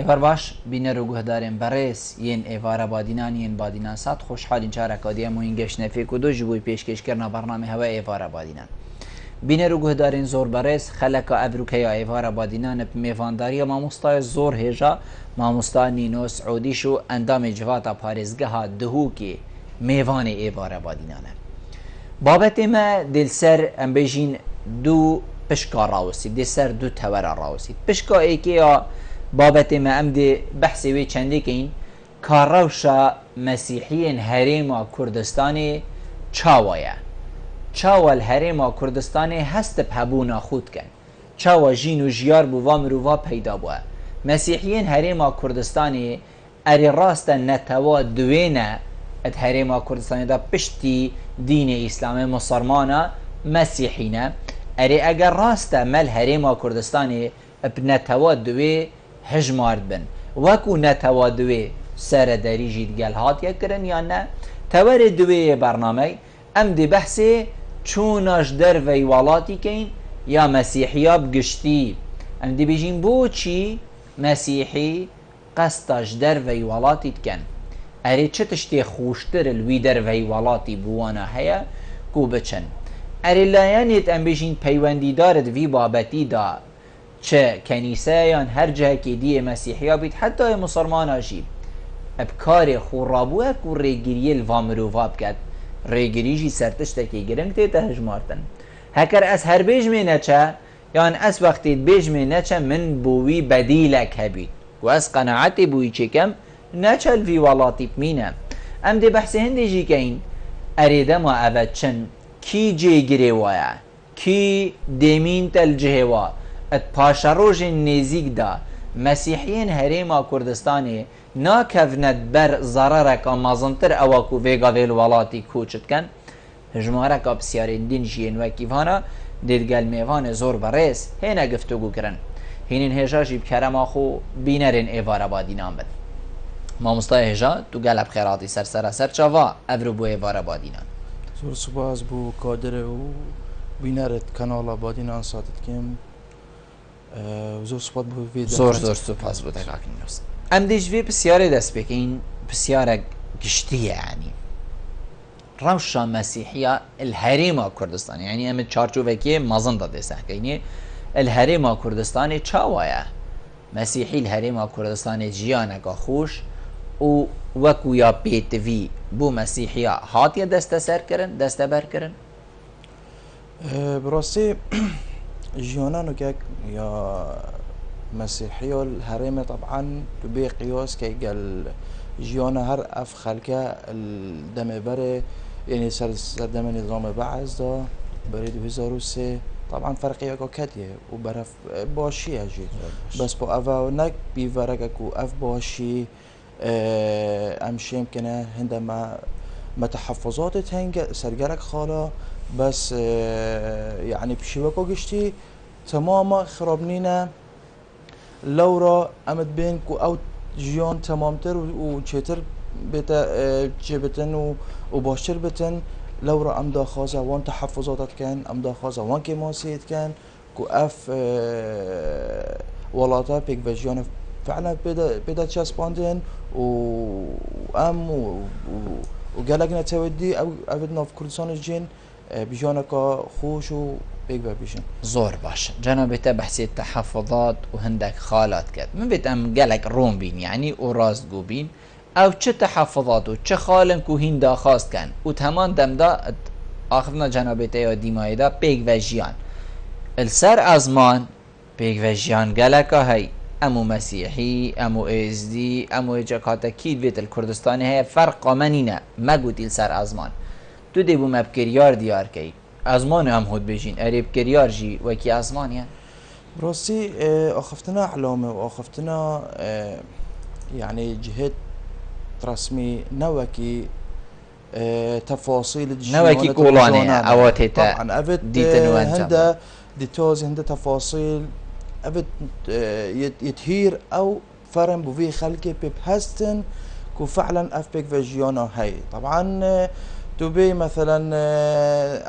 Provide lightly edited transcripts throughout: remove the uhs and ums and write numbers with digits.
ایوار باش بینه رو گهداریم برس ین ایوار بادینان ین بادینان سات خوشحال این چاره کادیه موین گشت نفی کدو جبوی پیشکش کرنا برنامه هوا ایوار بادینان بینه رو گهدارین زور برس خلک افروکه یا ایوار بادینان میوانداری ماموستای زور هجا ماموستا نینو سعودی شو اندام جواتا پارزگاه دهو که میوان ایوار بادینانه بابت ما دل سر ام بجین دو پشکا راوسی دل سر دو تور راوسی پشکا ای که یا بابت ما ام دی بحثی وی چنده که این کاروشا مسیحیین هریم کردستانی چاوایه چاوال هریم کردستانی هست بهبونا خود کن چاوا جین و جیار بوا مرووا پیدا بوا مسیحیین هریم کردستانی اری راست نتوا دوینه ات هریم کردستانی دا پشتی دین اسلام مسلمانا مسیحینه اری اگر راست مل هریم کردستانی بنتوا دوی هجمارد بن وکو نتوا دوی سر دریجید گل هات یکرن یا نه تور دوی برنامه ام دی بحثی چوناش در ویوالاتی کن یا مسیحیا بگشتی ام دی بیجین بو چی مسیحی قصداش در ویوالاتی کن اری چه تشتی خوشتر الوی در ویوالاتی بوانا هیا کو بچن اری لایانیت ام بیجین پیوندی دارد وی بابتی دا چه کنیسه یا هر جه که دی مسیحیا بید حتی مسلمان آجیب ابکار خورابوه که ریگیری الوامروفا بکد ریگیریجی سرتشته که گرنگ تیتا هجمارتن هکر از هر بیجمه نچه یان از وقتی بیجمه نچه من بوی بدیلک هبید و از قناعتی بوی چکم نچه الوی والاتی بمینه ام دی بحث هندی جی که این اریده ما اود چن کی جی گری وایا کی دیمین تل جهوا ات پاشروج نزیک دا مسیحیین هریم کردستانی ناکفند بر ضررک مازنتر اواکو ویگا ویل والاتی کوچت کن هجمارک بسیارین دین جین وکیوانا دیدگل میوان زور برس هینا گفتگو کرن هینین هجاجی بکرم آخو بینرین ایوار بادینان بد ما مستای هجا تو گلب خیراتی سر چاوا افرو بو ایوار بادینان زور سپاس بو کادر و بینرت کانال بادینان ساتت کم زور سپاس بو ویدیو زور سپاس بو تکاکن نرس ام دیجوی بسیاره دست بکین بسیاره گشتیه یعنی روشا مسیحیه الهریم کردستان یعنی ام چارچوبه که مازن داده سحکینی الهریم کردستان چاوایه مسیحی الهریم کردستان جیانکا خوش و وکو یا پیتوی بو مسیحیه هاتیه دست سر کرن دست بر کرن براستی جیانانو که یا مسيحي الهرم طبعا بقياس كي قال جيانا هر اف خلقه الدم بره يعني سر دم نظام بعث دا بريد 2003 طبعا فرق ياكو كديه وبرف باشي اجي بس بو افا نك بيفرقكو اف باشي امشي يمكن عندما ما تحفظات تنگ سرگرك خاله بس يعني بشبكو قشتي تماما خرابنينا لورا امد بين كو او جيان تمامتر و چتر بتا جبتن و باشتر بتن لورا ام داخازه وان تحفظات كان ام داخازه وان كماسيت كان كو اف ولاتا بيك فيجيان فعلا بدا تشاسباندن و ام و قالك نتودي او ابدنا في كردستان الجين بيجانكا خوش و بيك بيشن زور باش جناب تا بحثي التحفظات وهندك خالات كد من بيت ام قالك روم بين يعني وراس جو بين او چه تحفظات و چه خالن کو هندا خواست كان و تمام دم دا اخرنا جناب تا يا ديماي دا بيك وجيان السر ازمان بيك وجيان قالك هي امو مسيحي امو اس دي امو جاكاتا كيد بيت الكردستاني هي فرق منينه ما قلت السر ازمان تو دي بو مبكريار ديار كي ازمان هم هود بيجين اريب كريار جي وكي ازمان يعني براسي اخفتنا احلامه واخفتنا يعني جهات رسمي نوكي تفاصيل نوكي كولاني اواتيتا طبعا افت هندا ديتوز هندا تفاصيل افت يتهير او فرم بوفي خلقي بيبهستن كو فعلا اف بيك فيجيانا هاي طبعا تو بی مثلا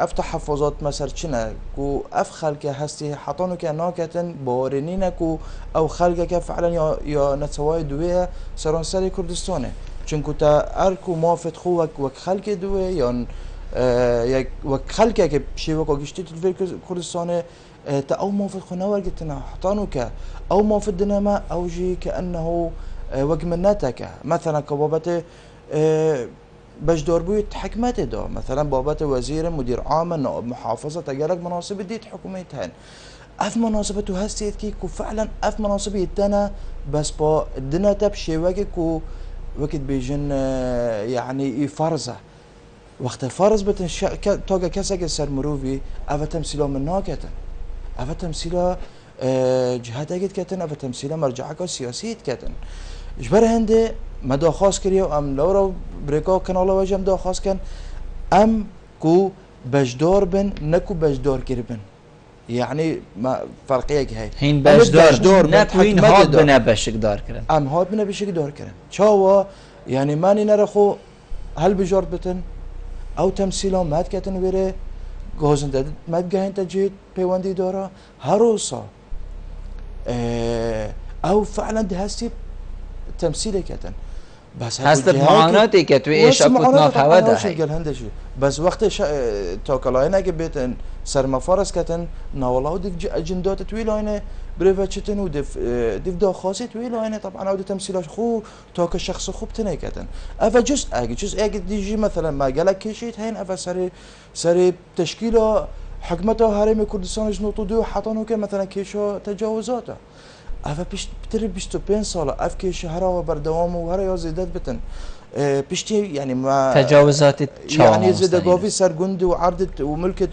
اف تحفظات مثلا چنه کو اف خلق هستی حطانو که ناکتن بارنینه کو او خلق که فعلا یا نتوای دویه سرانسر کردستانه چون تا ارکو مافت خو وک خلق دویه یا یک وک خلقه که شیوه که گشتی تو کردستانه تا او مافت خو نورگتنا حطانو که او مافت دنما او جي كأنه وق منتك مثلا كبابته بجدار بويت حكمته دا مثلا بابته وزير مدير عام نائب محافظة تجارك مناصب ديت حكومتهن اف مناصبته هستيت كي كو فعلا اف مناصب يتنا بس با الدنا تبشي وقت بيجن يعني فرزه وقت فرز بتن توقع كسك السر مروفي اف تمثيله من ناكتن اف تمثيله جهات اجد كتن اف تمثيله مرجعك سياسيت كتن جبر هندي ما داخاص كريو ام لورا بريكا كانال وجم داخاص كان ام كو بجدار بن نكو بجدار كربن يعني ما فرقيه هي هين بجدار نكوين هاد بنا بشكدار كرن ام هاد بنا بشكدار كرن شاوا يعني ماني نرخو هل بجار بتن او تمثيله ما كتن ويره گوزنده ما بگهین تجید پیوندی داره هروسا او فعلا ده هستی تمثيل كتن بس هست معاناتی که توی ایش اکوتنا خوده هی بس وقت تاکلاینه که بیتن سرمفارس کتن نوالا دیگ اجندات توی لاینه بريفا چتن و دف داخاسي توی لاینه طبعا او تمثيلاش خو تاك شخص خوب تنه كتن افا جزء ديجي مثلا ما قالك كيشيت هين افا سري تشكيل حكمته هرم كردستان جنوطو دو حطانو که مثلا كيشو تجاوزاته افا بتر 25 ساله اف كيش هرا و بردوام و هرا يزيدت بتن بيشتي يعني ما تجاوزات يعني زدگاوی سرگند و عرض و ملكت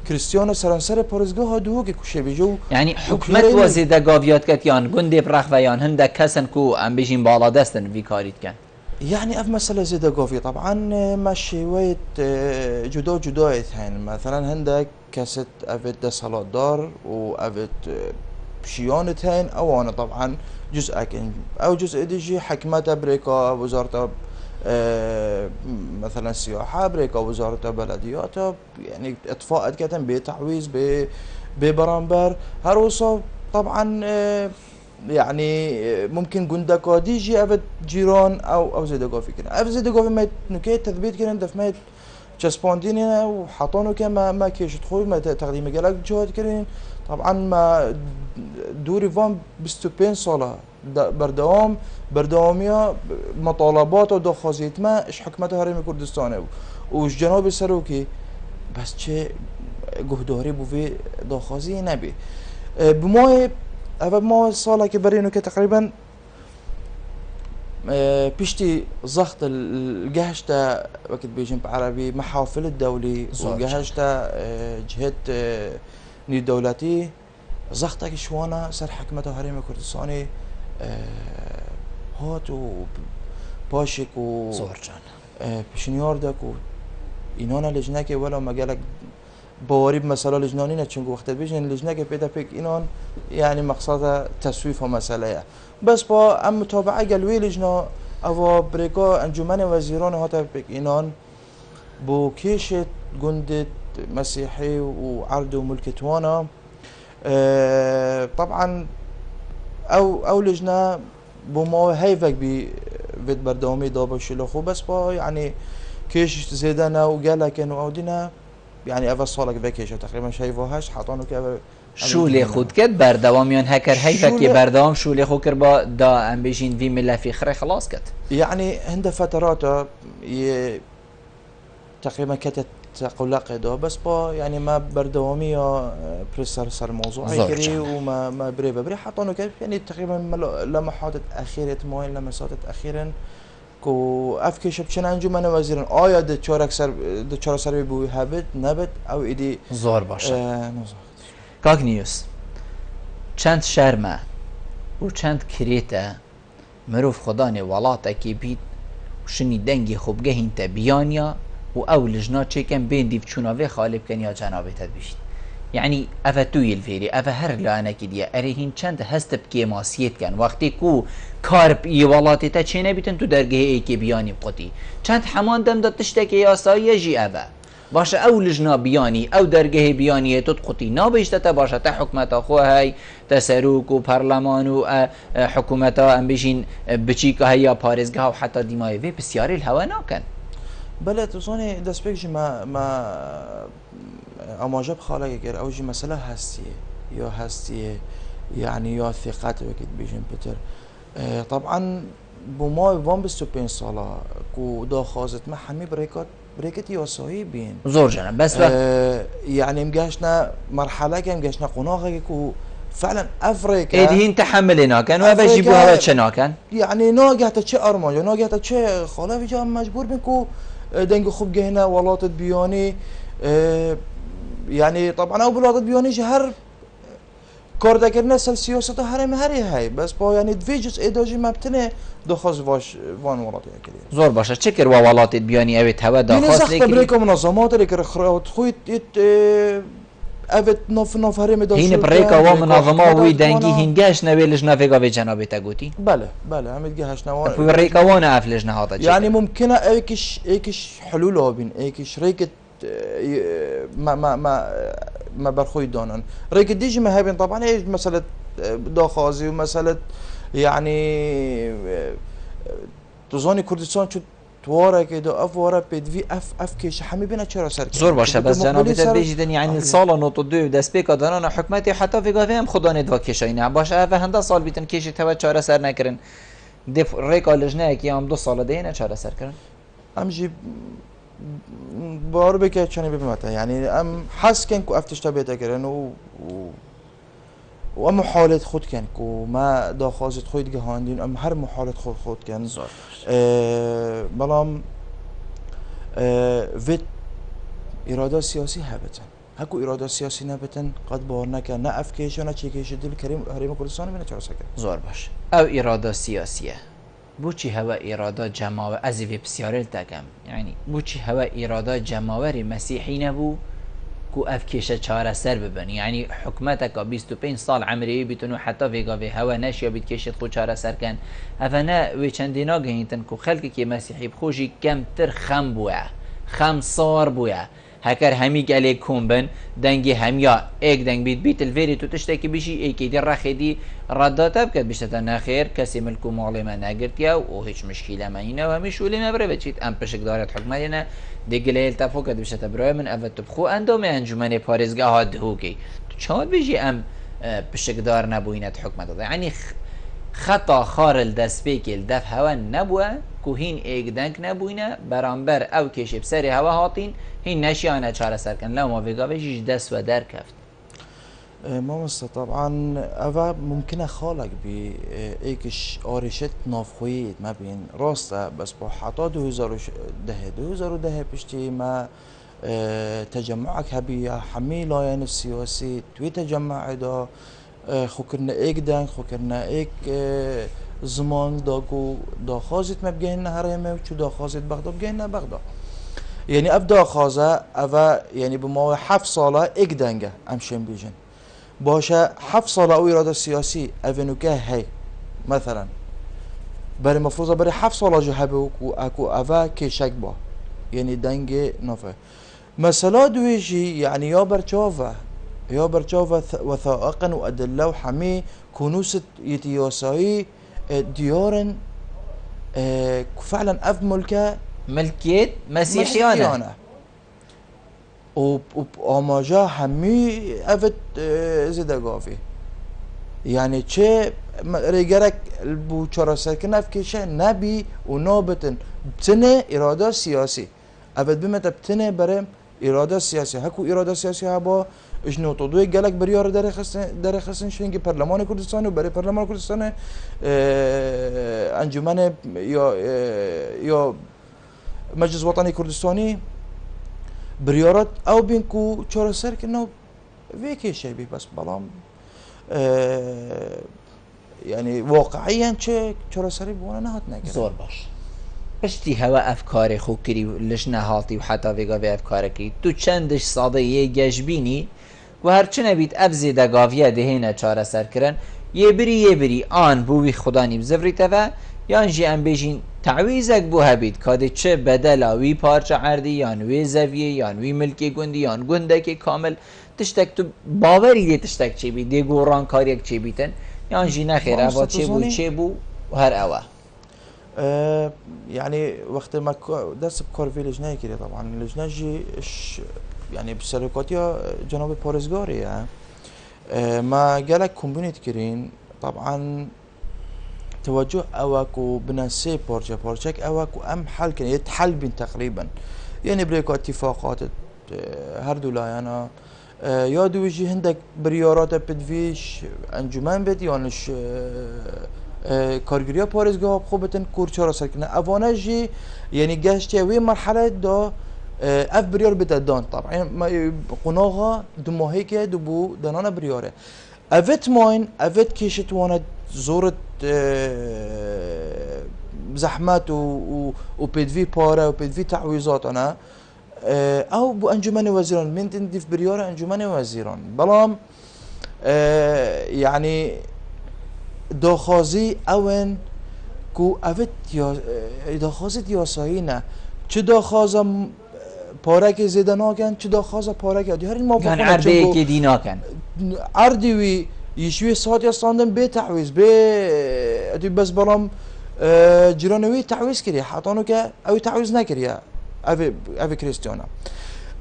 كريستيانو سرانسر پارزگاه دو که کوشه بیجو يعني حكمت و زدگاویات کت یان گند برخ و یان هنده کسن کو ام بيجين بالا دستن في کاریت کن يعني اف مسألة زدگاوی طبعا ما شوية جدا هين مثلا هنده كست افت ده صلاة دار و افت شيانت هين او انا طبعا جزء اكن او جزء ديجي حكمته بريكا وزارة مثلا سياحة بريكا وزارة بلديات يعني اطفاء كتن بتعويض ببرامبر هروسا طبعا يعني ممكن جندكا ديجي ابد جيران او زيدقا فكرة اب زيدقا ما نكيت تثبيت كده دف ما تشسبوندين وحطونو كما ما كيش تخوي ما تقديم قالك جهد كرين طبعا ما دوري فان 25 ساله بردوامية مطالبات و دخوازيت ما اش حكمته هرم كردستانه وش جناب سروكي بس چه گهداری بو في دخوازي نبي بماي اول ما ساله که برینو که تقریبا بيشتي ضغط الجهشتا وقت بيجين بعربي محافل الدولي وجهشتا جهة نيو دولتي ضغطك شوانا سر حكمته هرم كردستاني هات و باشك و زورجان بشنياردك و اینانا لجنه که ولا مجالك باوری بمسألة لجنانينه چون وقت بيجين لجنه که پیدا پیک اینان يعني مقصد تسويف مسألة بس با ام متابعه قلوي لجنه او بريكا انجمن وزيران هاتا پیک اینان بو كيشت جندت مسيحي وعرض وملكتوانا طبعا او لجنه بما هيفك بيت بردومي دابا شلوخو بس با يعني كيش زيدنا وقالك انه اودينا يعني اول صالك بكيش تقريبا شايفوهاش حاطانو که شولی خود کد بردوامیان هکر هیفک که بردوام شولی خود کر با دا ام بیجین وی ملا فی خره خلاص کد يعني هند فترات تقريبا كتت قلق دا بس با يعني ما بردوامي بريسر سر موضوع كري وما بري حطانو كيف يعني تقريبا لمحات اخيره موين لمسات اخيرا كو افكش بشن انجمن وزيران آیا د چهار سر بو هبت نبت او ایدی زور باشه کاک نیوز چند شرمه و چند کریته مروف خدانه ولات اکی بید و شنی دنگی خوبگه هینتا بیانیا و او لجنا چکم بین دیو چوناوه خالب کن یا جنابه تد بشید يعني افتوی الفيري اف هر لانك دي ارهين چند هست بكي ماسيت كان وقتی کو کارب يوالاتي تا چه نبيتن تو درگه ای که بیانی قطی چند حمان دم داد تشتكي ياسایی جي افا باشه او لجنا بیانی او درگه بیانی تد قطی نابشته باشه تا حکمت خو هاي تسروک و پارلمان و حکومت ام بيجين بچيك هيا پارزگاه و حتى ديماي في بسياري الهوا ناكن بله توصاني دسبيك ما اماجب خاله اگر اوجي مسألة هستية يعني يا ثقات وقت بيجن بتر طبعا بما وان 25 ساله كو دا خازت ما حمي بريكت ياسایی بين زور جنب بس يعني مجاشنا مرحله كان مجاشنا قناغه كو فعلا افريقيا ايدين تحملنا كان وابا جيبوها شنا كان يعني ناقهت تشي ارماجو ناقهت تشي خلاف جا مجبور بنكو دنگ خوب جهنا ولات بياني يعني طبعا او بلاد بياني هر کار دکرنه سل سیاست هرم هری بس با یعنی دویجس اداجی مبتنه دخواست واش وان ولاتی اکلی زور باشه چکر و ولات بیانی اوت هوا دخواست لیکن سخت بریک منظمات لیکن خرات خویت اوت ناف هرم داشت هین بریک و منظمات وی دنگی هنگاش نویلش نفیگا به جناب تگوتی بله همین گهش نوان بریک و نه افلش نهاتا يعني ممكنه ايكش حلول هابين ايكش ريكت ما برخوي دونن ريك ديجي ما هابين طبعا ايش مساله داخازي ومساله يعني تظني كردستان شو توارا كده افوارا بيدفي اف كيش حمي بينا چرا سر زور باشه بس جناب بيجدن يعني سال نوت دو دست بيك دانان حكومتي حتى في قافي هم خدا ندوا كيشاينه باشه اف هنده سال بيتن كيش تو چرا سر نکرن دف ريك لجنه کی هم 2 سال دینه چرا سر کردن امجي بار بك چني بمتا يعني ام حس كان كو افتش تبيتا كرن و محالت خود كان كو ما داخازت خود جهاندين ام هر محالت خود كان بلام فيت اراده سياسي هبتن هكو اراده سياسي نبتن قد بارنا كان نه افكيش نه چيكيش دل كريم هريم كردستان بنا چرا سكر زور باش او اراده سياسيه بوچی هوا اراده جماعه از وی بسیارل تکم یعنی بوچی هوا اراده جماعه مسیحی نبو کو اف کشه چاره سر ببن یعنی حکومت کا 25 سال عمری بیتونو حتی ویگا وی هوا نشیا بیت کشت خو چاره سر کن افنا وی چندینا گهینتن کو خلق کی مسیحی بخوجی کم تر خم بویا خم صار بویا هکر همی گله کومبن دنگی همیا ایک دنگ بیت الفيري تو تشتكي بشي ایکی دی رخدی ردات بکد بشتا نخیر کسی ملکو مالی من نگرتیا و هیچ مشکل ما اینه و همیش ولی نبره بچید ام پشک دارد حکمت اینه دیگه التفو کد بشتا برای من اول تبخو اندام انجمن پارزگاه ها دهوکی تو چهار بيجي ام پشک دار نبوینت حکمت داده یعنی خطا خارل دست بیکل دف هوا نبوه کوهین ایک دنگ نبوینه برانبر او کشی بسری هوا هاتین هین نشیانه چاره سر کن لما ویگاوشیش دست و در کفت ما طبعا أفا ممكن خالق بإيكش آرشت نافخويت ما بين راسته بس بحطا 2010 بشتي ما تجمعك هبي حمي لاين السياسي توي تجمع دا خوكرنا إيك دان خوكرنا إيك زمان داكو دا خازت ما بجينا هرمه وشو دا خازت بغداد بجينا بغداد يعني أبدا خازة أفا يعني بما 7 ساله إيك دانجه أمشين بيجن باشه 7 ساله او اراده سیاسی اونوکه هی مثلا برای مفروضه برای 7 ساله جهبه اكو اوه کشک با یعنی دنگ نفه مثلا دویجی يعني يا برچاوه وثائقا و ادله و حمی کنوس يتياسایی ديارن فعلا اف ملكيت مسيحيانه و آماجا همی افت زدگاوی یعنی چه ریگرک بو چرا سرکن اف کشه نبی و نابتن بتنه اراده سیاسی افت بمت بتنه برم اراده سیاسی هکو اراده سیاسی هبا اجنو تدوی گلک بریار در خستن شنگی پارلمان کردستان و برای پارلمان کردستان انجمن یا مجلس وطنی کردستانی بريارات او بينكو چورا سر كنو ويكي شيء بي بس بلام يعني واقعيا چورا سري بوانا نهات نگره زور باش پشتی هوا افکار خوب کری لش نهاتی و حتی ویگا وی افکار کری تو چندش ساده یه گشبینی و هرچی نبید اف زیده گاویه دهینه چاره سر کرن یه بری آن بوی خدا نیم زفری تفا یان جی ام بیجین تعویزک بو هبید کاده چه بدلا وی پارچه عردی یان وی زویه یان وی ملکی گندی یان گندکی کامل تشتک تو باوری دی تشتک چی بید دی گوران کاریک چی بیتن یان جی نخیر اوا چه بو هر اوا يعني وقت ما درس بكار في لجنة كده طبعا اللجنة جي يعني بسلوكاتها جناب بارزگاري يعني ما قالك كومبونيت كرين طبعا توجه اوكو بنسي بارشك اوكو ام حل كان يتحل بين تقريبا يعني بريكو اتفاقات هر دولايانا يا دوجي هندك بريارات بدفيش انجمان بدي يانش کارگریا پارێزگاها بخۆ بتن کورچارە سەرکردن ئەوانە ژی یعنی گەشتە وێ مەرحەلەدا ئەف بریار بدە دان طبعا قۆناغا دو ماهەیەکە دوو دەنانە بریارە ئەvێت ماین ئەvێت کێشت وانە زۆرت زەحمەت و پێدوی پارە و پێدوی تعویزاتانە ئەو بۆ ئەنجومەنی وەزیران من دیف بریارە ئەنجومەنی وەزیران بەڵام یعنی داخازی اون کو اوت یا داخازی یاسایی نه چه داخازا پارک زیده ناکن چه داخازا پارک یادی هر این موافقه یعنی عرضی که دی ناکن عرضی وی یشوی ساعت یاستاندن به تعویض به بس برام جیرانوی تعویض کردی حتانو که اوی تعویض نکردی اوی کریستیانا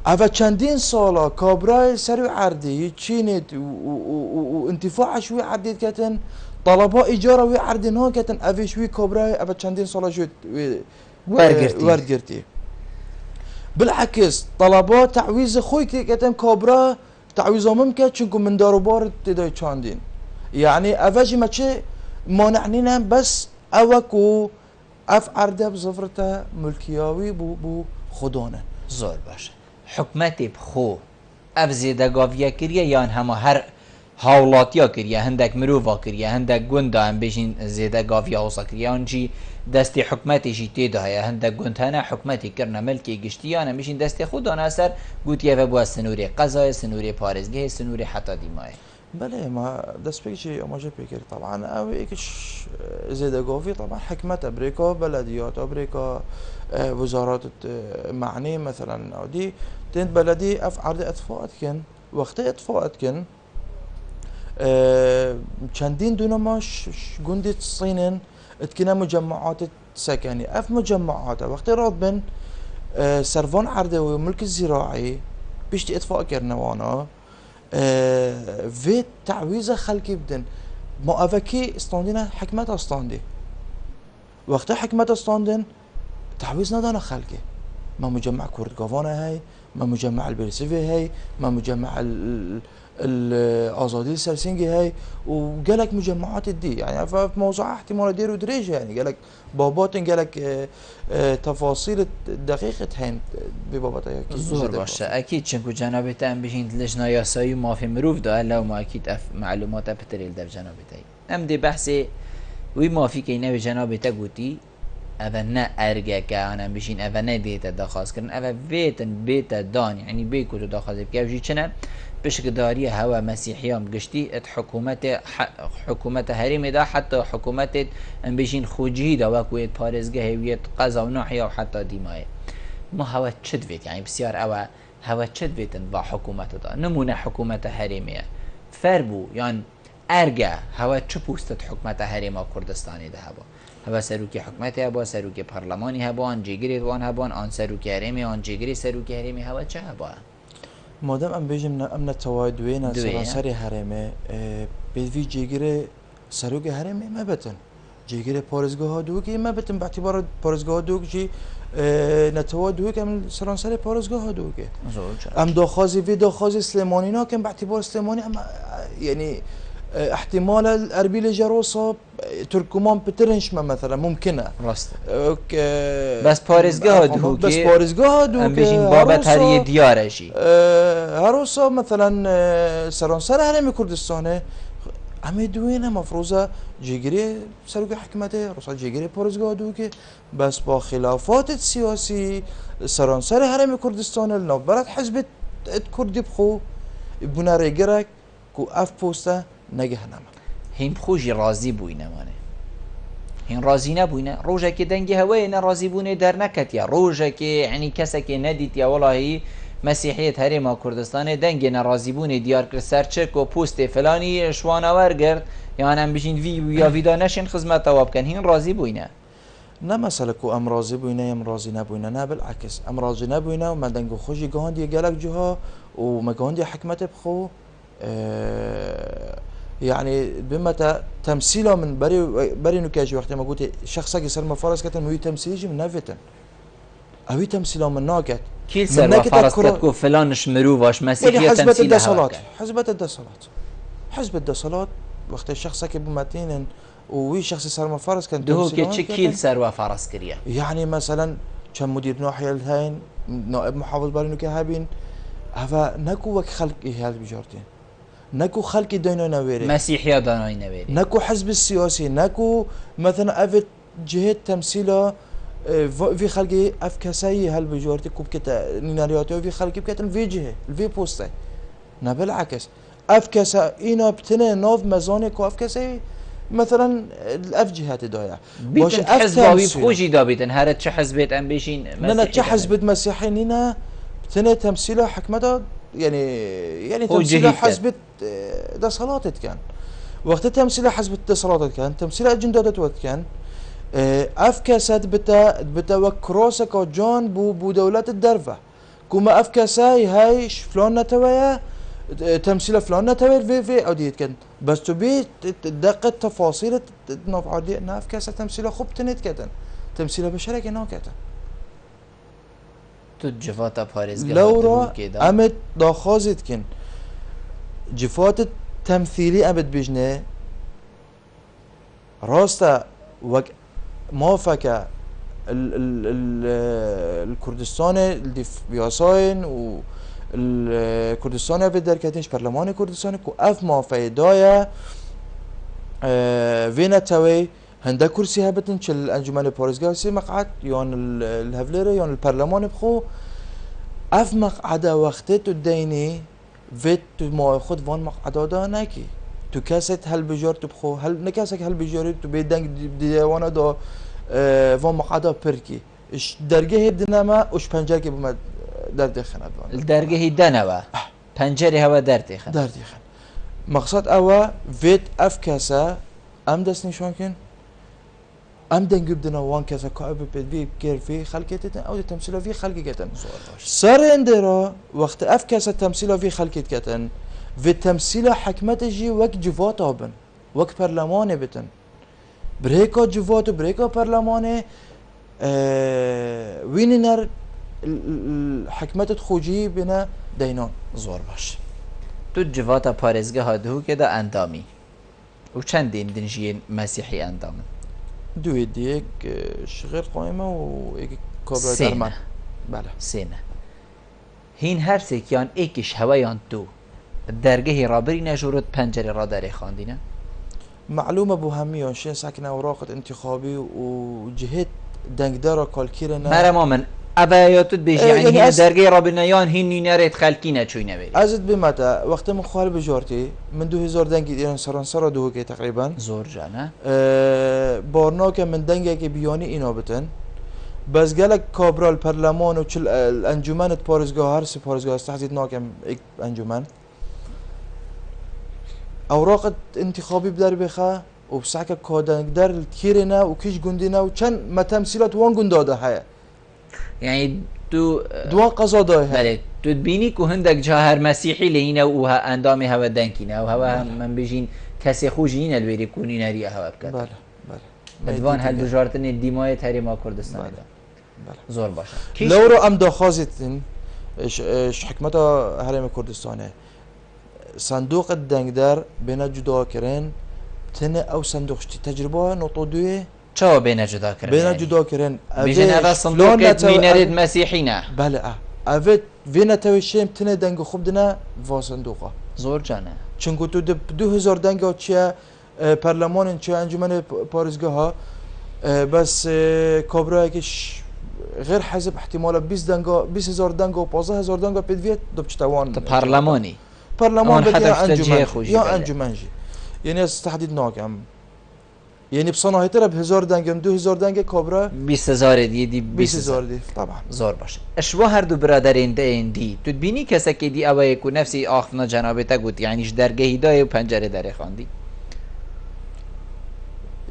اوه چندین سالا کابرای سر عردی چینید و انتفاع شوی عردید کتن طلبها اجاره وی عردین ها کتن اوه شوی کابرای اوه چندین سالا شوی ورگرتی بالعکس طلبها تعویز خوی کتن کابرا تعویز ممکن چونکو من دارو بار تدای چاندین یعنی اوه جی ما چه مانعنین بس اوه کو اف عرده بزفرته ملکیاوی بو خدانه زور باشه حکمت بخو اف زیده گاویه کریه یان همه هر هاولاتیا کریه هندک مروفا کریه هندک گنده هم بشین زیده گاویه اوسا کریه آنجی دستی حکمتی جی تیده هیا هندک گندهانه حکمتی کرنه ملکی گشتیانه بشین دستی خودانه اثر گوتیه و بوا سنوری قضای سنوری پارزگه سنوری حتی دیمای بله ما دست بيجي اماجه بيكر طبعا او ايكش زيد قوفي طبعا حكمة ابريكا بلديات ابريكا وزارات معني مثلا او دي تنت بلدي اف عرض اطفاءات كن وقت اطفاءات كن چندين دونماش جندي الصينين اتكنا مجمعات سكني اف مجمعات وقت رابن سرفان عرض وملك الزراعي بيشتي اطفاء كرنوانا في تعويض خلقي بدن ما افكي استاندينا حكمت استاندي وقت حكمت استاندن تعويض ندانا خلقي ما مجمع كردغافانا هاي ما مجمع البرسيفي هاي ما مجمع الازادي السرسنجي هاي وقالك مجمعات الدي يعني في موضوع احتمال دير ودريج يعني قالك باباتن قالك تفاصيل دقيقة هين بباباتها زور باشه اكيد چنكو جنابته ام بشين لجنه ياسایی مافي مروف ده لو ما اكيد معلومات بتريل ده جنابته ام دي بحثي وي مافي كينه به جنابته گوتي اول نه ارگه که آنم بشین اول نه دیت دخواست کردن اول ویتن بیت دان یعنی بیکو تو دخواست بکیف جی چنه بشکداری هوا مسیحیام گشتی ات حکومت هریمی دا حتی حکومت ام بشین خوجی دا وکویت پارزگه هویت قضا و نوحیا و حتی دیمایه ما هوا چد ویت یعنی بسیار اوا هوا چد ویتن با حکومت دا نمونه حکومت هریمیه فربو یعنی ارگه هوا چه پوستت حکومت هریما کردستانی ده هوا هوا سروکی حکومت هوا سروکی پارلمانی هوا آن جگری وان هوا آن سروکی هریمی آن جگری سروکی هریمی هوا چه هوا مادام ام بيجي من التوادوين سراسري هرمه بيفي جيجري سروق هرمه ما بتن جيجري بارزگاه دوكي ما بتن باعتبار بارزگاه دوكي نتوادوي كم سراسري بارزگاه دوكي ام داخازي في داخازي سليمانينا كم باعتبار سليماني ام يعني احتمال الاربيل جروسا تركمان بترنش مثلا ممكنه راست بس پارزگاه دوكي بس پارزگاه دوكي ام بيجين بابت هري ديارشي هروسا مثلا سرانسر هرم كردستانه همه دوینه مفروضه جگری سروق حکمته روسا جگری پارزگاه دوكي بس با خلافات سیاسی سرانسر هرم کردستان النوبرت حزب کردی بخو بنا ریگرک کو اف پوسته نگه نما هین خوشی راضی بوینه مانه هین راضی نبوینه روزه که دنگی هوای نه راضی بونه در نکت یا روزه که یعنی کسی که ندید یا والله مسیحیت هرما کردستان دنگ ناراضی بونه دیار کرد سرچک و پوست فلانی شواناور گرد یا هم بشین وی یا ویدا نشین خدمت تواب کن هین راضی بوینه نه مثلا کو ام راضی بوینه ام راضی نبوینه نه بالعکس ام راضی نبوینه و من دنگو خوشی گاهندی گلک جوها و مگاهندی حکمت بخو يعني بمتى تمثيله من بري نكاجي وقت ما قلت شخص يصير مفارس كتن وهي تمثيلي من نافتن اوي تمثيله من ناقت كيل سر وفارس كتكو فلانش مروفاش مسيحية يعني حزبة تمثيلها الدصلات حزبة الدصلات وقت الشخص كي بمتين وهي شخص يصير مفارس كان دهو كيل سر وفارس كريا يعني مثلا كم مدير ناحية الهين نائب محافظ بري نكاهبين هذا نكو وك خلق هذا بجارتين نكو خلق دينا نويري مسيحية داناي نويري نكو حزب السياسي نكو مثلا افت جهة تمثيله في خلقي اف كساي هل بجورتي كوب كتا نينارياتي في خلقي بكتن في جهة في بوستي نا بالعكس اف كسا اينا بتنا نوف مزاني كو اف كساي مثلا الاف جهات دايا باش حزباوي بخوجي دابيتن هرت چه حزبت ام بيشين مسيحي چه حزبت مسيحي نينا بتنا تمثيله حكمته يعني تمثيله حزبت ده صلاتت كان وقت تمثيله حزبت ده صلاتت كان تمثيله اجندادت كان افكاسات بتا وكروسك جون بو دولات الدرفه كما افكاساي هاي فلان نتويا تمثيله فلان نتويا في اوديت كان بس تبي دقه تفاصيل نوف عادي افكاسه تمثيله خبتنت كتن تمثيله بشرك هنا كتن تو جفاتا باريس لورا امد داخازت كن جفات تمثيلي امد بجنه راستا وك موافقة الكردستان اللي في بياساين و الكردستان في دركتنش برلمان الكردستان كو اف موافقة دايا فينا تاوي هندا كرسي هبتن چل الانجمن باريزغاسي مقعد يون الهفليره يون البرلمان بخو اف مقعده وقته تو ديني فيت ما خود وان مقعده دا نكي تو كاسيت هل بجار تو بخو هل نكاسك هل بجاري تو بيدنگ ديوانا دا وان مقعده بركي اش درگه دنما اش پنجر که بومد در دخنه الدرگه دنوا پنجره هوا در دخن مقصد اوا فيت اف كاسا ام دست نشان كن ام دنگوب دنا وان كاسا كعب بدي كير في خلقتن او تمثيله في خلقتن صار اندرا وقت اف كاسا تمثيله في خلقتن في تمثيله حكمت جي وك جفات ابن وك برلمان بتن بريكا جفات بريكا برلمان وينر حكمت خوجي بنا دينان زور باش تو جفاتا باريزگه هادهو كده اندامي و چندين دنجين مسيحي اندامن دوی دیگه غیر قائمه و یک کابرای درمان بله سینه هین هر سکیان ایکش هوایان تو درگه رابری نجورد پنجره را داره خواندینه معلومه بو همیان شین ساکن اوراق انتخابی و جهت دنگدار کالکیرنه مرا من ابایاتت بیجی یعنی هین درگه رابری نیان هین نینارت خلکی نچوی نبیری ازت بمتا وقت من خوال بجارتی من 2000 دنگی ایران سرانسارا دوه که تقریبا زور جانه بارنا که من دنگه که بیانی اینا بتن بس گلک کابرال پرلمان و چل انجمن پارزگاه هر سی پارزگاه استحزید ناکم ایک انجمن اوراق انتخابی بدر بخه و بسعک کادنگ در کیرنه و کیش گندینه و چند متمثیلات وان گنداده هیا يعني تو دوان قضا داي بله تو تبيني كو هندك جاهر مسيحي لينا وها اندامي هوا دنكينا وهوا من بيجين كسي خوجين البيري كوني ناري هوا بكات بله بله ادوان هل بجارتن الديمايه هريما كردستان بله زور باشا لو رو ام داخازتن اش حكمتها هرم كردستان صندوق الدنگدار بين جدا كرين تنه او صندوق تجربه نقطه دوه چاو بين جدا كرين بين جدا كرين بيجن هذا صندوق مينرد مسيحينا بله افت فينا توشيم تنه دنگ خوب دنا و صندوقه زور جانه چونکه تو 2000 دنگ چه پارلمان چه انجمن پارزگاه ها بس کابرا کش غير حزب احتمال 20 دنگا 20000 دنگا و 15000 دنگا بدویت دو بچتوان پارلمانی برلمان حتى بده في تجهيز انجمن خوشی یا بله. انجمنجی یعنی از تحدید ناکم یعنی بصناعه تر ب 1000 دنگم 2000 دنگ کابرا 20,000 دی 20000 دي طبعا زور باشه اشوا هر دو برادرین دین دی تو بینی کسی که دی اوه کو نفسی آخفنا جنابتا گوت یعنیش درگهی دای و پنجره داره خواندی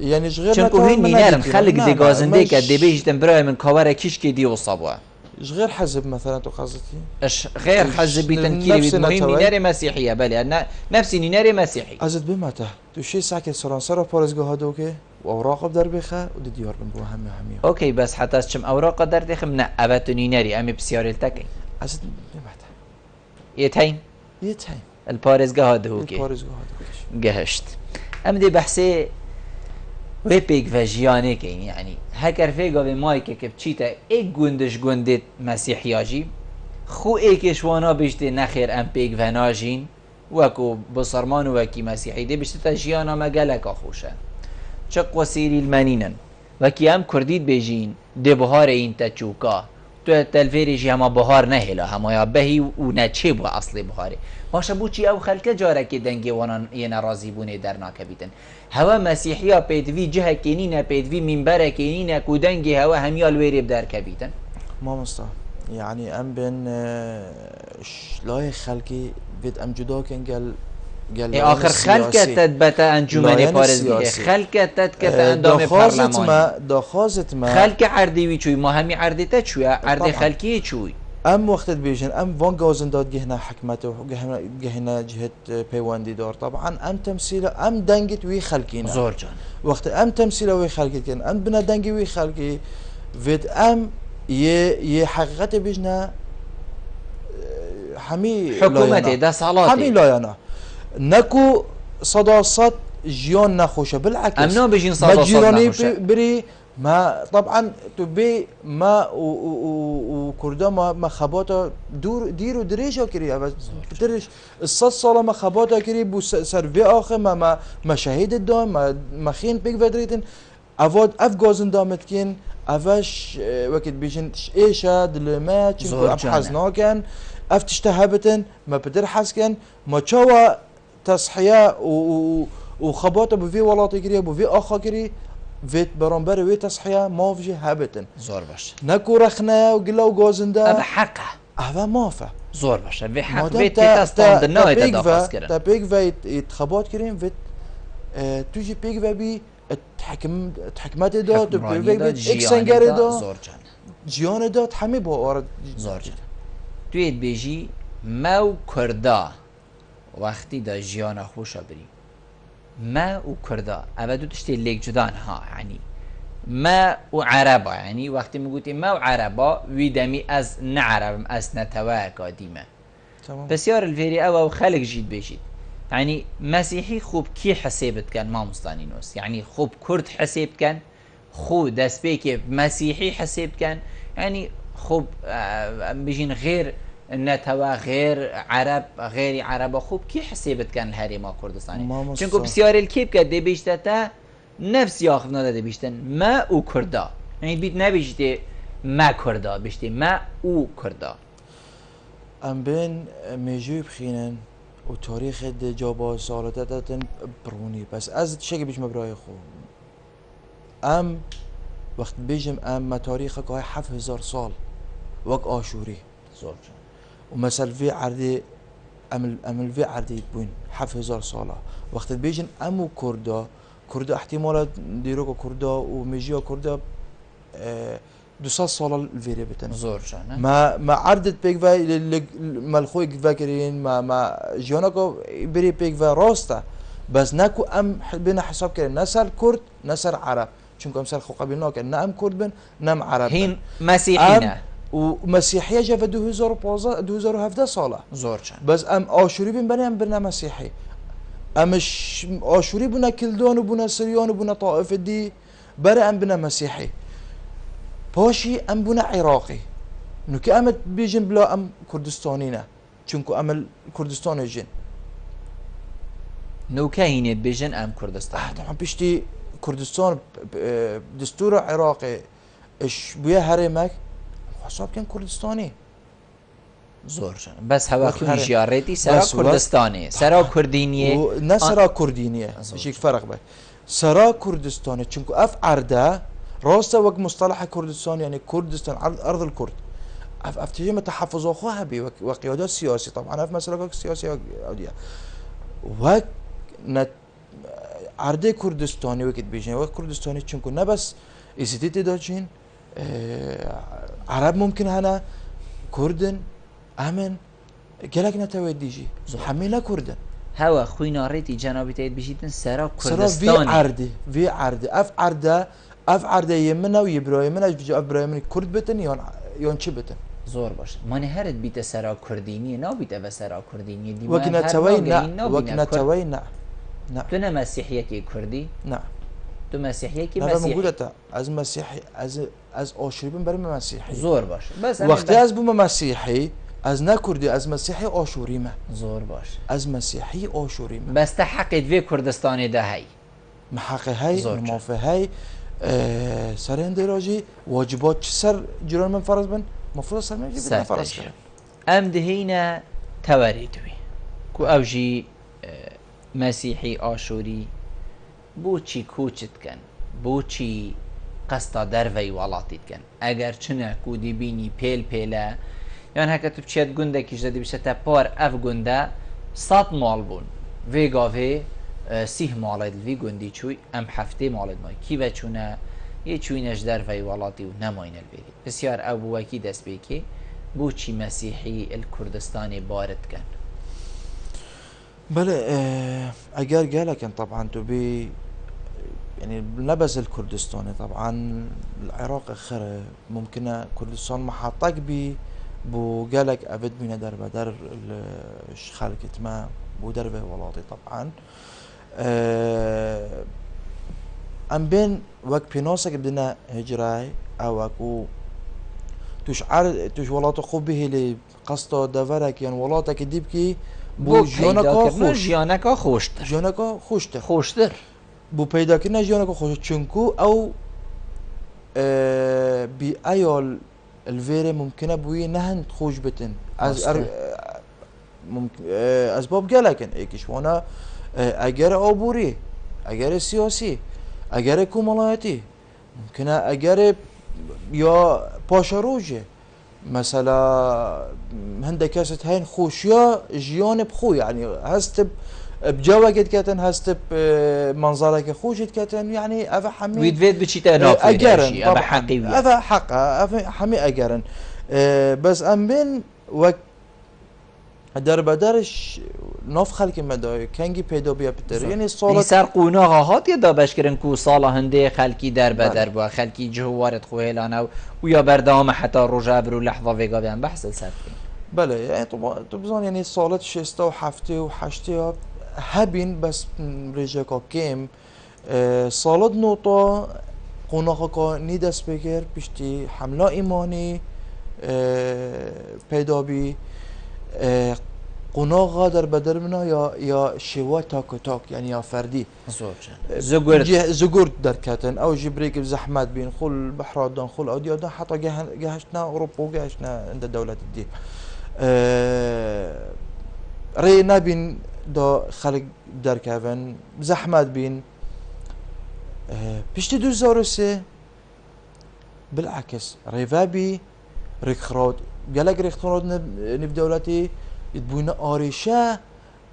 يعني غير چون که هین نینرن خلق دی گازنده که دی بیشتن برای من کاوره کیش که دی وصابوه غير حزب مثلا تو قصدي اش غير حزب تنكيري بيت مهم نيناري مسيحيه بله نفسي نيناري مسيحي ازت بمته تو شي ساكت سرانسر پارزگاه دوكه واوراق در بخه و ديار بن بو همه اوكي بس حتى چم اوراق در دخم نه ابت نيناري ام بسيار تكي ازت بمته يتين البارزگاه دوكي البارزگاه دوكه جهشت ام دي بحثي ويبيك فاجياني كين يعني هكر فيغا بمايك كبتشيتا اي گوندش گوندت مسيحياجي خو ايكش وانا بيشتي نخير ام بيك فناجين وكو بصرمان وكي مسيحي دي بيشتي تجيانا مقالك اخوشا شق وسيري المنينن وكي ام كرديد بيجين دي بهار اين تچوكا تو تلفيري جي هما بهار نهلا هما يا بهي و نچه بو اصلي بهاري باشا بوچي او خلقه جارك دنگي وانا ينا رازي بونه در ناكبيتن هوا مسيحيا بيدوي جهه كينينا بيدوي منبره كينينا كودنگي هوا هميال ويري بدر كبيتن ما مصطفى يعني ام بين لاي خلقي بيت ام جدا كان قال اخر خلقه تثبت انجمن بارزگاه خلقه تثبت اندام برلمان داخازت ما خلق عردي چوي ما همي عردته چوي عرض خلقي چوي ام وقت بيجن ام وان جوزن داد جهنا حكمته وجهنا جهه بيواندي دار طبعا ام تمثيله ام دنگت وي خلقينا زور جان وقت ام تمثيله وي خلقي ام بنا دنگي وي خلقي فيد ام ي حقيقه بيجنا حمي حكومتي ده صلاتي حمي لايانا نكو صداصات جيون نخوشه بالعكس امنو بيجين صداصات نخوشه بري ما طبعا تبي ما وكردا ما خباتا دور ديرو دريشا كري بس دريش الصد صاله ما خباتا كري بو سرفي اخر ما شهيد الدام ما خين بيك فدريتن افاد اف غازن دامت كين افاش وقت بيجن ايشا دلما تشكو ابحثنا كان اف تشتهبتن ما بدر حسكن ما تشوا تصحيه وخباتا بفي ولاطي كري بفي اخا كري فيت برامبر وي تصحية ما فيجي هابتن زور باش نكو رخنا وقلا وغازندا هذا حقه هذا مافا زور باش في حق فيت تستاند النوع تدافع كده تا بيك فيت يتخبط كريم فيت تجي بيك فبي تحكمات دا تو بيك اكسنجر دا زور جان جيان دا همه با وارد زور جان تويت بيجي مو كردا وقتی دا جیان خوشا بری ما و کردا اول دو تشتی لیک جدان ها يعني ما و عربا يعني وقتی میگویی ما و عربا ویدمی از نعرب از نتوا قدیمه بسیار الفيري او خلق جيد بيجيد يعني مسيحي خوب كي حسابت كان ما مستانينوس يعني خوب كرد حسابت كان خو دست بيك مسيحي حسابت كان يعني خوب بيجين غير نتوا غير عرب غير عرب خوب كي حسابت كان الهرم كردستاني چونكو بسيار الكيب كده دي بيشتتا نفس ياخذنا ده بيشتن ما و كردا يعني بيت نبيشتي ما كردا بيشتي ما و كردا ام بين ميجوب خينن وتاريخ جابا سالتاتن بروني بس از شكل بيش مبراي خو ام وقت بيجم ام ما تاريخك هاي 7000 سال وق آشوري زور ومثل في عردي امل في عردي بوين 7000 ساله وقت بيجن امو كردا احتمال ديروكا كردا وميجيا كردا 200 ساله الفيري بتن زور جان ما عردت بيك في مالخوي فاكرين ما جيوناكو بري بيك في راستا بس ناكو ام بينا حساب كده نسل كرد نسل عرب چونكو امثال خو قبيلنا كان نام كرد بن نام عرب هين مسيحينا ومسيحيه جا 2017 ساله زور جان بس ام آشوری بن برنا مسيحي امش آشوری بنا كلدان وبنا سريان وبنا طائف دي برا ام بنا مسيحي باشي ام بنا عراقي نو ام بيجن بلا ام كردستانينا چونكو ام كردستان جن نو كاينه بيجن ام كردستان طبعا بيشتي كردستان دستور عراقي اش بيا هرمك حساب كان كردستاني زور جان بس هوا خوی هره. جیارتی سرا بس وقت- کردستانه سرا کردینیه نه سرا کردینیه شيك فرق به سرا كردستاني چونكو اف عرده راسته وقت مصطلح كردستان يعني كردستان ارض الكرد اف تجي تحفظ اخوها بي وقيادات سياسي طبعا اف مسألة سياسية اودية وقت عرده كردستاني وقت بيجين وقت كردستاني چونكو نه بس اسيتي داجين عرب ممكن هنا كردن امن قالك نتوديجي حمينا كردن هوا خوی نارتی جنابی تاید بشیدن سرا سرا کردستانی في عرده اف عرده يمنا ويبراي منا بيجي ابراي من كرد بتن يون چي بتن زور باشه مانه هرت بیت سرا کردینی نه بیت و سرا کردینی دی وكنا توينا وكنا توينا نعم تو نه مسیحیه کی کردی نعم تو مسیحیه کی نعم مسیحی موجودة از مسيحي از آشوريبن بري مسيحي زور باشه بس وقتی از بوم مسيحي از نکردی از مسیحی آشوریمه زور باشه از مسیحی آشوریمه بس تحقیق وی کردستانی ده هی محقق هی زور موافق هی سر اندراجی واجبات چه سر جیران من فرض بن مفروض سر من جیبید فرض کرد ام دهینا تواریدوی کو اوجی مسیحی آشوری بو چی کوچت کن بو چی قصد دروی ولاتید کن اگر چنه کو دی بینی پیل پیله یعنی هکه تو بچید گنده کش دادی بشه تا پار اف گنده 100 مال بون ویگاوی 30 مالید وی گندی چوی ام هفته مالید مای کی و چونه یه چوینش دروی ولاتی و نماین البیگید بسیار ابو وکی دست بیکی بو چی مسیحی الکردستانی بارد کن بله اگر قالك طبعا تبي يعني نبز الكردستاني طبعا العراق خير ممكن كردستان محطك بي بو قالك ابد من در بدر خلقت ما بو دربه ولاتي طبعا ام بين وقت بيناسك بدنا هجراي او اكو توش ولات خوب به لي قصد دورك يعني ولاتك ديبكي بو جیانکا خوش جیانکا خوشتر جیانکا خوشتر خوشتر بو پیدا کردن جیانکا خوش چونکو او بی ایال الویره ممکنه بوی نهند خوش بتن از اسباب گلکن ایکش وانا اگر آبوری اگر سیاسی اگر کمالایتی ممکنه اگر یا پاشاروجه مثلا هنده كاسة هين خوشيا جيان بخو يعني هست بجواجد كاتن هست بمنظرك خوشت كاتن يعني افا حمي ويدفيد بشيتا نافي اجرن افا حقي افا حق افا حمي اجرن بس ام بين وقت در بدرش ناف خلق مدای کنگی پیدا بیا پتر یعنی سال سر قوناغا هات یا دابش کرن کو سال هنده خلقی در بدر با خلقی جوارت خوهلانه و یا بردام حتی رجا برو لحظه ویگا بیان بحث السرقی بله يعني طبعا تبزون يعني صالات شسته وحفته وحشته هبين بس رجاكا كيم صالات نوطا قوناغا نيدس بكر بشتي حمله ايماني پیدا بی قناغا در بدر منا یا شوا تاک و تاک یعنی یا فردی زگرد در کتن او جبریک زحمت بین خل بحرادان خل اودیادان حتی گهشنا اروپا و گهشنا عند دولت دی ری نبین دا خلق در کفن زحمت بین پشتی 2003 بالعكس ريفابي ريخرود قالك ريخرود نب دولتي يتبونا آريشة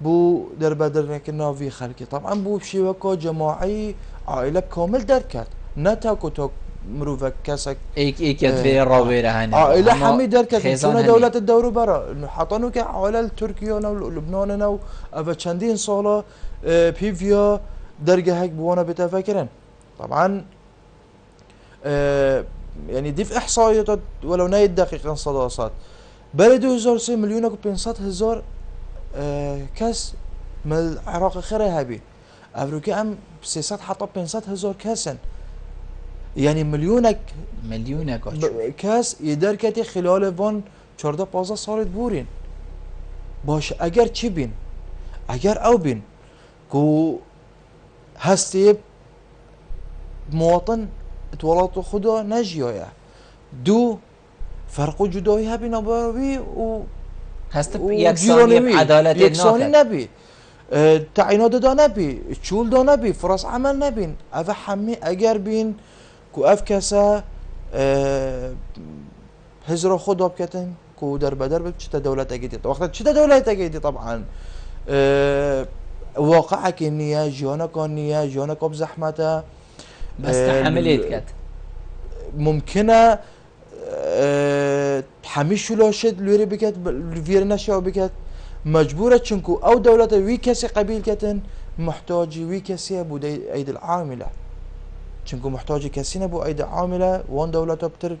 بو در بدر كنا في خلقي طبعا بو بشبكة جماعي عائلة كامل دركات نتاكو توك مروفك كاسك ايك يدفي الراويرة هاني عائلة حمي دركات شون دولة الدور برا انه حاطانو كعائلة التركيانا ولبناننا وافا چندين صالة بيفيا درجة هيك بوانا بتفكرن طبعا يعني دي في احصائيات ولو نايد دقيقة صداصات بلد 2003 مليون و 500,000 كاس من العراق خير هابي افريقيا ام سياسات حاطه 500,000 كاسن يعني مليونك كاس يدركتي خلال فون 14 15 سال بورين باش اگر چی بین اگر او بین كو هستي مواطن اتولدت خدا نجيايا دو فرق جدایی هبی نباروی و هست یکسانی عدالت یکسانی نبی تعیینات دا نبی چول دا نبی فرص عمل نبین اوه همه اگر بین که اف کسا هزر خود آب کتن که در بدر بید چه دولت اگیدی وقتا چه دولت اگیدی طبعا واقعا که نیه جیانا کان نیه جیانا کاب زحمته بس تحملیت کت ممکنه همیشه شلو شد لوری بکت ویر نشاو بکت مجبوره چونکو او دولت وی کسی قبیل کتن محتاجی وی کسی بود اید العامله چونکو محتاجی کسی نبو اید عامله وان دولت بتر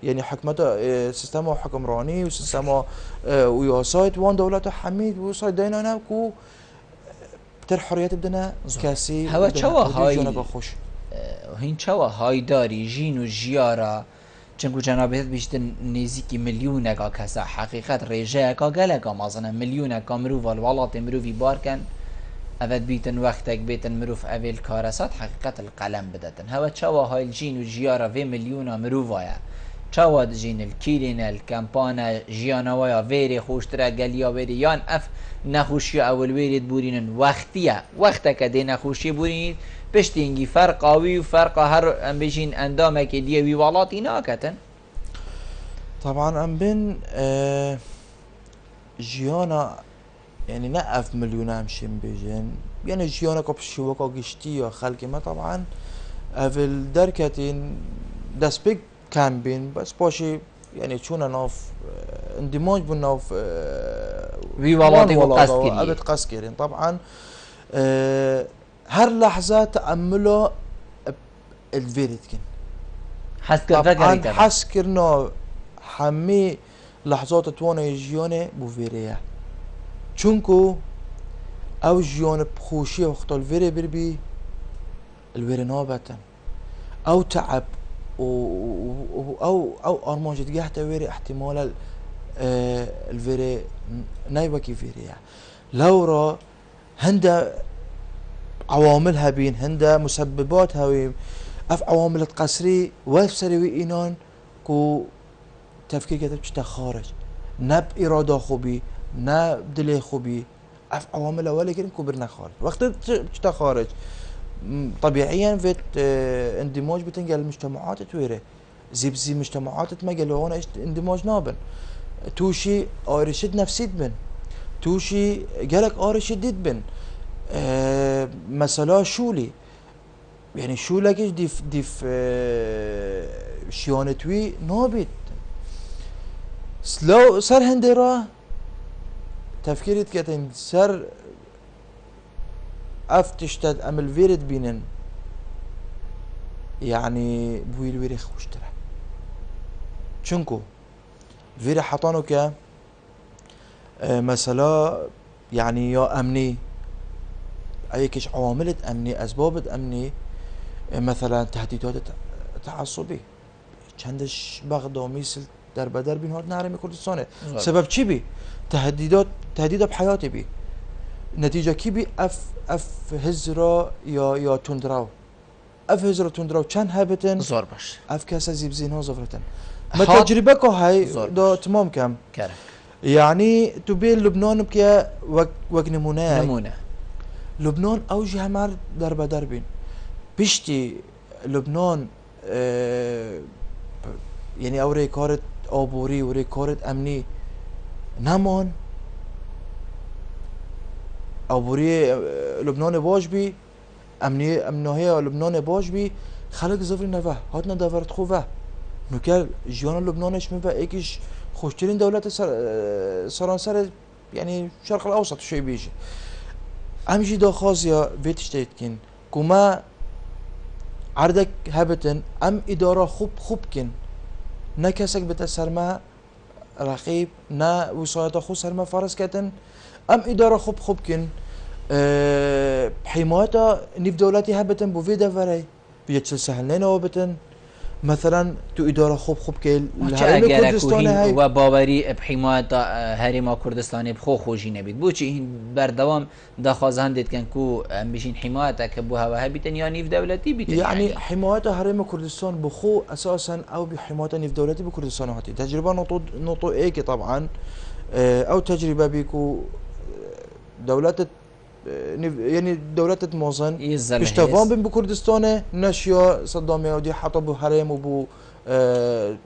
يعني حكمته سيستم حكمراني وسيستم وياسايت وان دولته حميد وصايد دينا ناكو بتر حريات بدنا كاسي هوا چوا هاي خوش هين چوا هاي داري جين و جيارا چنگو جنابهت بیشتر نزیکی میلیونکا کسا حقیقت ریجهکا گلکا مازنه میلیونکا مروف والولات مروفی بارکن اود بیتن وقتک بیتن مروف اول کارسات حقیقت القلم بدتن هوا چوا های الجین و جیارا وی میلیونا مروفایا چوا جین الکیلین الکمپانا جیانوایا ویری خوشتره گلیا ویری یان اف نخوشی اول ویرید بورینن وقتک دی نخوشی بورینید پشتی اینگی فرق آوی و فرق هر ام بجین اندامه که دیه وی والاتی ناکتن طبعا ام بین جیانا يعني نقف مليون همشين بيجين يعني جيانا كبشوكا قشتي يا خلقي ما طبعا افل دركتين داس بيك كامبين بس باشي يعني شونا نوف اندماج بالنوف وي والله قصد ابد قصد كيرين طبعا هر لحظة تأمله الفيريتكن طبعا حس كرنا حمي لحظات توانا يجيوني بوفيريا چونكو او جيون بخوشي وقت الفيري بربي الفيري نابتن او تعب او ارمانجت جهتا ويري احتمال الفيري نايبكي فيريا لورا هندا عواملها بين هندا مسبباتها وي اف عوامل القسري وافسري اينان كو تفكير كتب تشتا خارج نب اراده خوبي نا بدلي خوبي اف عوامل اولي كريم كبرنا خارج وقت تشتا خارج طبيعيا فيت اندماج بتنقل المجتمعات تويره زي مجتمعات تمقل وانا اندماج نابن توشي ارشد نفسيت بن توشي قالك ارشديد بن مثلا شولي يعني شولكش ديف شيانتوي نابت لو صار هندرا تفكيري كتن سر افتشتد امل فيرد بينن يعني بويل ويري خوشتره چونكو فيري حطانو ك مثلا يعني يا امني ايكش عوامل امني اسباب امني مثلا تهديدات تعصبي چندش بغدا ميسل در بدر بين هاد نهرم كردستانه سبب چي بي تهديد بحياتي بي نتيجة كي بي اف هزرا يا تندراو اف هزرا تندراو چند هبتن زور باش اف كاسا زيبزين ها زفرتن ما تجربة كو هاي دا تمام كم كره يعني تبين لبنان بكيا وك نمونه لبنان اوجي همار در بدر بين بيشتي لبنان يعني او ريكارت آبوری و ريكارت امني نمان آبوری لبنان باش بي امنیه لبنان باش بي خلق زفر نوه هاتنا دورت خوبه نوكال جيانا لبنانش مبا ايكش خوشترين دولت سرانسر يعني شرق الاوسط شوي بيجي امجي دا خازيا بيتش تيتكن كما عردك هبتن ام اداره خوب كن نه کسک بتا سرما رقیب نه وسایت خود سرما فرض کردن ام اداره خوب کن حمایت نیف دولتی هبتن بو وی دوره بیت سهل نه بتن مثلا تو اداره خوب که هرم کردستان های و باوری بحمایت هرم کردستان بخو خوشی نبید بوچی این بردوام دخوازان دید کن کو بشین حمایت که بو هوا بیتن یا نیف دولتی بیتن يعني حمایت هرم کردستان بخو اساسا او بحمایت نیف دولتی بکردستان هاتی تجربه نطو ایک طبعا او تجربه بيكو دولت يعني دولت موزن بيشتغلون بين بكردستان نشيا صدام يودي حتى بو حرم وبو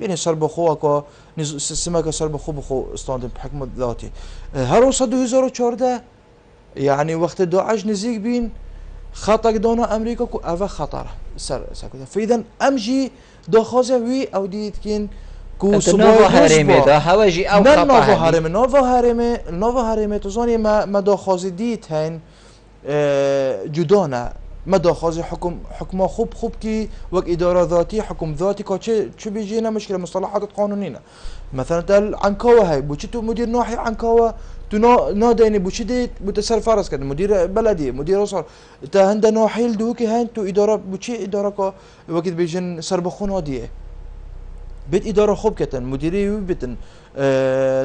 بين سرب خوكا سمك سرب خو بخو استاندم بحكم ذاتي هرو صد 2014 يعني وقت داعش نزيق بين خطا دونا امريكا كو اوا خطر سر سكوت فاذا امجي داخوزه وي او ديتكين كو نوفا هرمي دا هواجي او خطا نوفا هرمي تزوني ما داخوزه ديت هين جدانا ما داخوزه حكم خوب كي وك اداره ذاتي حكم ذاتي كا شو بيجينا مشكله مصطلحات قانونيه مثلا تل عنكاوه هاي بوشي تو مدير ناحيه عنكاوه تو ناديني بوشي دي بتصرف فرس كده مدير بلدي مدير وصل تا هند ناحيل دوكي هين تو اداره بوشي اداره كا وقت بيجن سربخون هاديه بيت اداره خوب كتن مديري بتن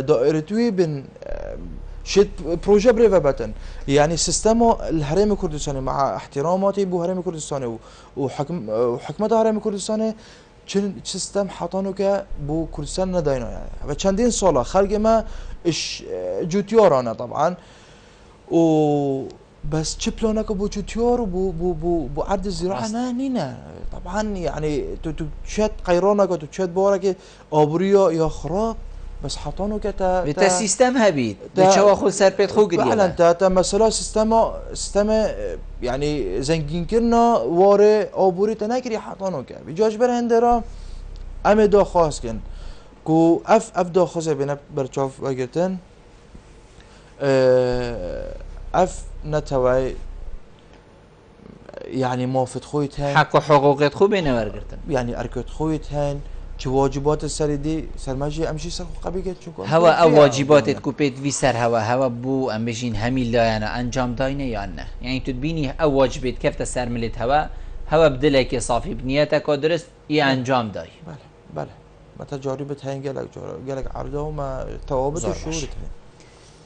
دائرتوي بن شد بروجي بريفا بتن يعني سيستم الحرم الكردستاني مع احتراماتي بو حرم الكردستاني وحكمه حرم الكردستاني چن سیستم حتانو که بو کردستان نداینا يعني و چندین ساله خلق ما اش جوتیارانه طبعا و بس چه پلانه که بو جوتیار و بو عرض زراعه نه نینه طبعا يعني تو چت قیرانه که تو چت باره که آبوریا یا خراب بس حطانو که تا سیستم هبید بچه خود سر پیت خو گریه فعلا تا مثلا سیستم يعني زنگین کرنا واره آبوری تا نکری حطانو که بجاش بر هندرا ام دا خواست کن کو اف دا خوزه بینه برچاف وگرتن اف نتوای يعني موافد خویت هن حق و حقوقت خو بینه ورگرتن يعني ارکت خویت هن چه واجبات سریدی سرمجی امشی سر قبی گت چون هوا او واجباتت کو پیت وی سر هوا بو ام بجین همیل دایانه انجام داینه یا نه یعنی تو بینی او واجبت کفت سر ملت هوا بدلک صافی بنیتک و درست ای انجام دای بله ما تجاربت هین گلک عرضه و ما توابط و شعورت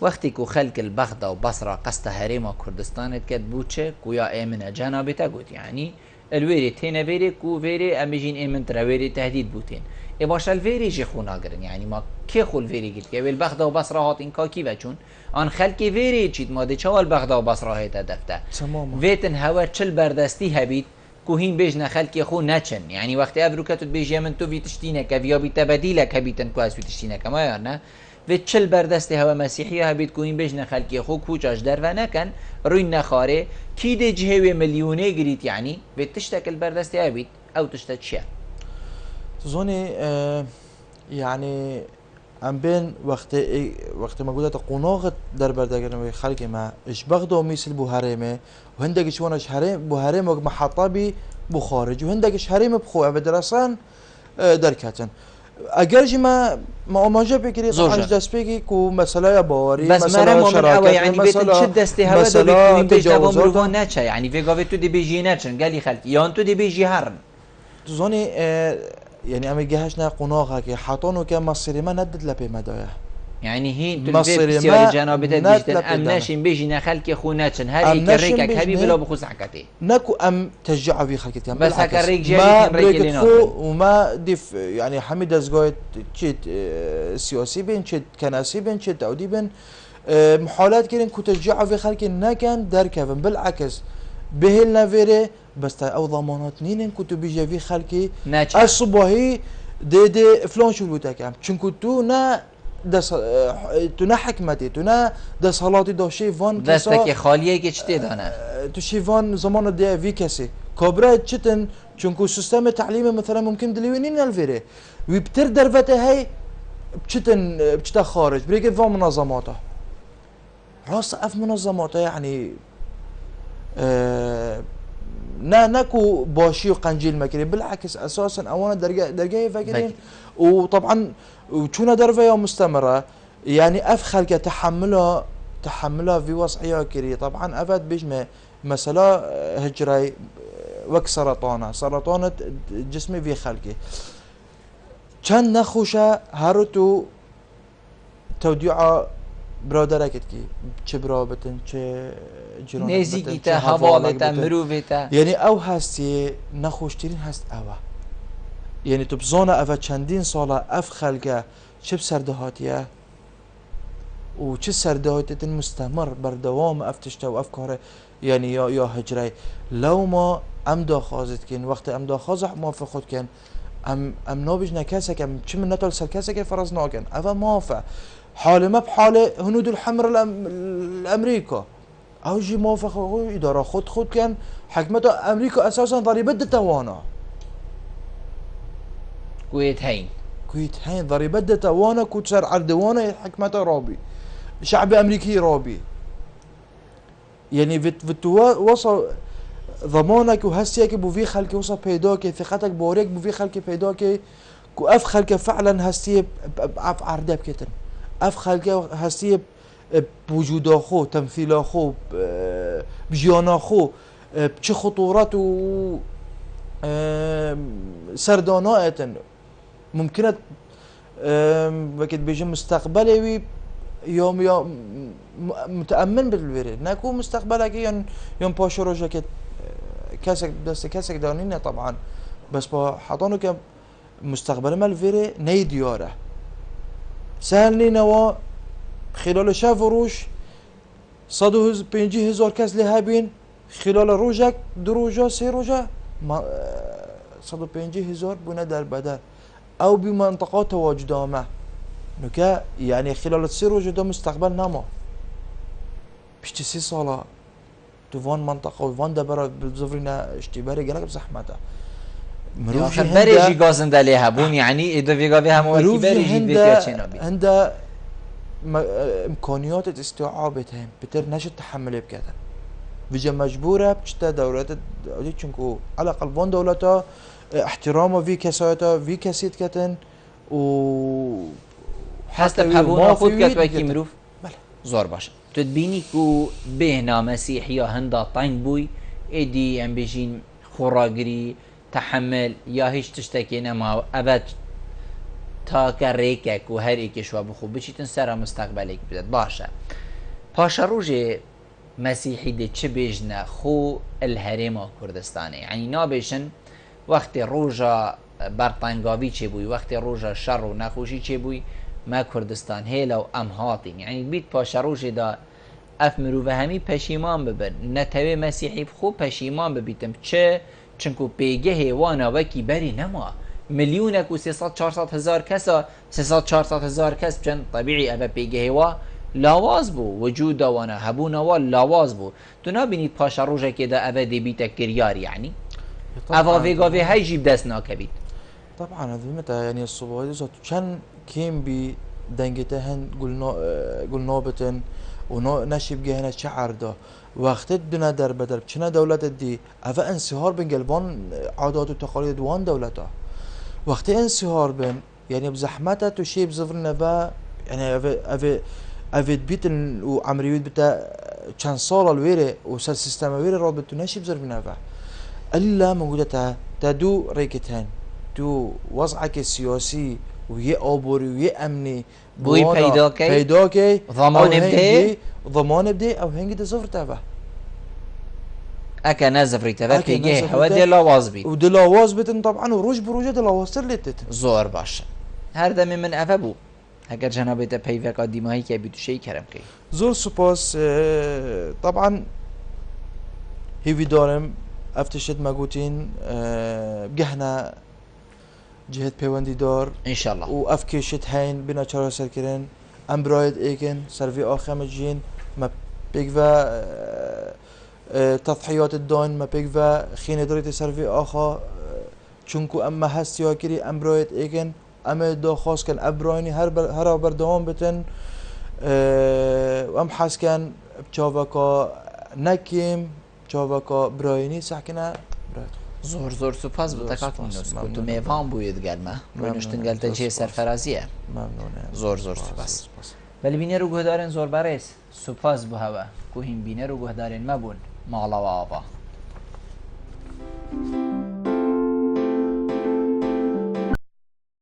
وقتی که خلق البغداد و بصره قصد حریم کردستانت کد بوچه کو یا ایمن جنابتا گوت یعنی الویری تینه ویری کو ویری امجین ایمن تر ویری تهدید بوتین ای باش الویری جی خونا گرن یعنی ما کی خول ویری گیت که ویل بغداد و بصره هات این کا کی وچون آن خلق ویری چید ماده چوال بغداد و بصره هات دفته ویتن هوا چل بردستی هبید کوهین بیجن خلقی خو نچن یعنی وقتی ابروکت بیجی من تو ویتشتینه که ویا بی تبدیل که بیتن کو اس ویتشتینه که ما یا نه و چل بردست هوا مسیحیه هبید کوین بیجن خلقی خو کوچاش در و نکن روی نخاره کی ده جهوی میلیونه گریت یعنی و تشتکل بردست هبید او تشتت چیه تظني يعني ام بين وقت ما قلت قناغ در بردگرن خلق ما اش بغداد مثل بو هرمه وهندك شونش هرم بو هرم محطه بو خارج وهندك هرم بخو بدرسان دركاتن اگر ما اماجه بگیری طبعا دست بگی کو مسئله باوری مسئله شراکت يعني بيتن شد دست هوا دو بيكون بيجنبهم رو نچه يعني ويگاوه تو دي بيجي نچن قالي خلق يان تو دي بيجي هرن تظني يعني امي جهش نا قناغه که حطانو که مصيري ما ندد لبي مدايه يعني هي مصيري ما جنابت بيجتن ام ناشين بيجي نخلق خو نچن هر يكريكك هبي بلا بخو سحكتي نكو ام تشجع في خلقتي بس هكريك جاي ما بريك خو وما دف يعني حميد ازغايت تشيت سياسي بين تشيت كنسي بين تشيت داودي بين محاولات كرين كو تشجع في خلق نكن دركفن بالعكس بهل نفيري بس او ضمانات نين كنتو بيجي في خلقي الصباحي دي فلان شو بوتاكم چونكو تو نا تو نه حکمتی تو نه دستالاتی داشته وان دستک خالیه که چته دانه تو شیوان زمان ده وی کسی کابرا چتن چونکو سیستم تعلیم مثلا ممکن دلیونین الفیره وی بتر دروته هی چتن بچتا خارج بريك فان منظماته راس اف منظماته يعني ناكو باشي وقنجيل مكري بالعكس اساسا اوانا درجه فاكرين وطبعا وشونا درفه مستمره يعني اف خلق تحملها في وضعيه كري طبعا افاد بيجمع مساله هجري وك سرطانه جسمي في خلقي كان نخوشه هرتو توديعه برادركت كي چه برابطن چه جيران نزيكي تا حوالتا مروفتا يعني او هستي نخوشترين هست اوه يعني تو بزونه اوه چندين ساله اف خلقه چه بسردهاتيه و چه سردهایت مستمر بردوام افتشته و افکار يعني یا هجره لو ما ام داخازت کن وقت ام داخاز موافق خود کن ام نابج نکاسه کم چه من نتال سرکاسه که فرض ناکن اما موافق حال ما بحال هنود الحمر الامريكا او جي موافق اداره خود كان حكمته امريكا اساسا ضريبه توانا كويت هين ضريبه توانا كوتشر عردوانا حكمته رابي شعب امريكي رابي يعني في وصل ضمانك وهسيك بو في خلك وصل بيدوك ثقتك بوريك بو في خلك بيدوك كو اف خلك فعلا هسيه باف عرده بكتن اف خلك هسيه بوجود خو تمثيل خو بجيان خو بچه خطورات و سردانات ممكنة وقت بيجي مستقبلي يوم متأمن بالفيري ناكو مستقبلك يوم باشو روجا كاسك بس كاسك دانينا طبعا بس با حضانو که مستقبل ما الفيري ني دياره سهل نوا خلال شب و روش 150,000 کس لهابين خلال روجك دو روجا سه روجا 150,000 بنا در بدر او بمنطقات تواجدامه نكا يعني خلال 3 روجا ده مستقبل نما بشتي 3 ساله دوان منطقه وان دبر بزفرنا اشتباري قالك بزحمته مروفي بريجي غازن داليها بون يعني اذا فيغا فيها موكي بريجي بيتيا تشينابي عند امكانيات استيعابتهم بتر نشد تحمل بكذا بيجي مجبوره بشتا دولات دي چونكو على قلبون دولتا احترامه في كسايتا في كسيت كتن و حتى بحبونا خود كتوكي مروف زور باشه تدبيني كو بهنا مسيحية هندا طين بوي ايدي ام بيجين خوراغري تحمل يا هيش تشتكي نما ابد تا كريكك و هر ايكش و بخو بچيتن سر مستقبلك بدت باشه پاشا روجه مسيحي دي چه بيجنا خو الهرم كردستاني يعني نابيشن وقت روجا برطنگاوي چه بوي وقت روجا شر و نخوشي چه بوي ما كردستان هيلا و ام هاتين يعني بيت پاشا روجه دا اف مروفه همی پشیمان ببن نتوه مسیحی بخو پشیمان ببیتم چه چنکو پیگه هیوانا وکی بری نما مليونك و 300-400 هزار كسا 300-400 هزار كس بجن طبيعي أبا بيجي هوا لاواز بو وجود وانا هبونا وال لاواز بو تو نبيني باشا روجا كده أبا دي بيتك كريار يعني أفا فيغا في هاي جيب دست ناكبيت طبعا هذا متى يعني الصباحي صوت كان كيم بي دنجتهن قلنا بتن ونشيب جهنا شعر ده وقت الدنا در بدر چنا دولت دي أفا انصهار بين قلبان عادات وتقاليد وان دولتها وقت انصهار بين يعني بزحمته تشيب زفرنا با يعني أفا بيتن وعمريوت بتا كان صالة الويري وسال سيستم الويري رابط نشيب زفرنا با إلا موجودتها تدو ريكتهن تو وضعك السياسي ويا أوبوري ويا أمني بوي بيدوكي ضمان بدي أو هنجي تزفر تابع أكا نازفري تابع بيجي حوادي لاواز بيت ودي لاواز بيتن طبعا وروج بروجة دي لاواز ترلتت زور باش هردا من أفبو هكذا جنابيتا بيفك قديمة هي كبيتو شيء كرم كي زور سوباس طبعا هيفي دارم افتشت مقوتين بجهنا جهة بيواندي دار ان شاء الله وافكشت هين بنا چرا سركرن امبرايد ايكن سرفي اخم جين ما بيكفا تضحيات الدون ما بيكفا خين دريت سرفي اخا چونكو اما هست يا كري امبرايد ايكن اما دو خاص كان ابرايني هر بردوام بتن وام حاس كان بچاوكا نكيم چاوكا برايني ساكنه زور سپاس بتاكات منوس كنتو ميفان بويد قلمه بنشتن قلت جي سرفرازيه ممنونه زور سپاس ولی بینه رو گهدارن زور برس سپاس بو هوا کوهیم بینه رو گهدارن مبون مالا و آبا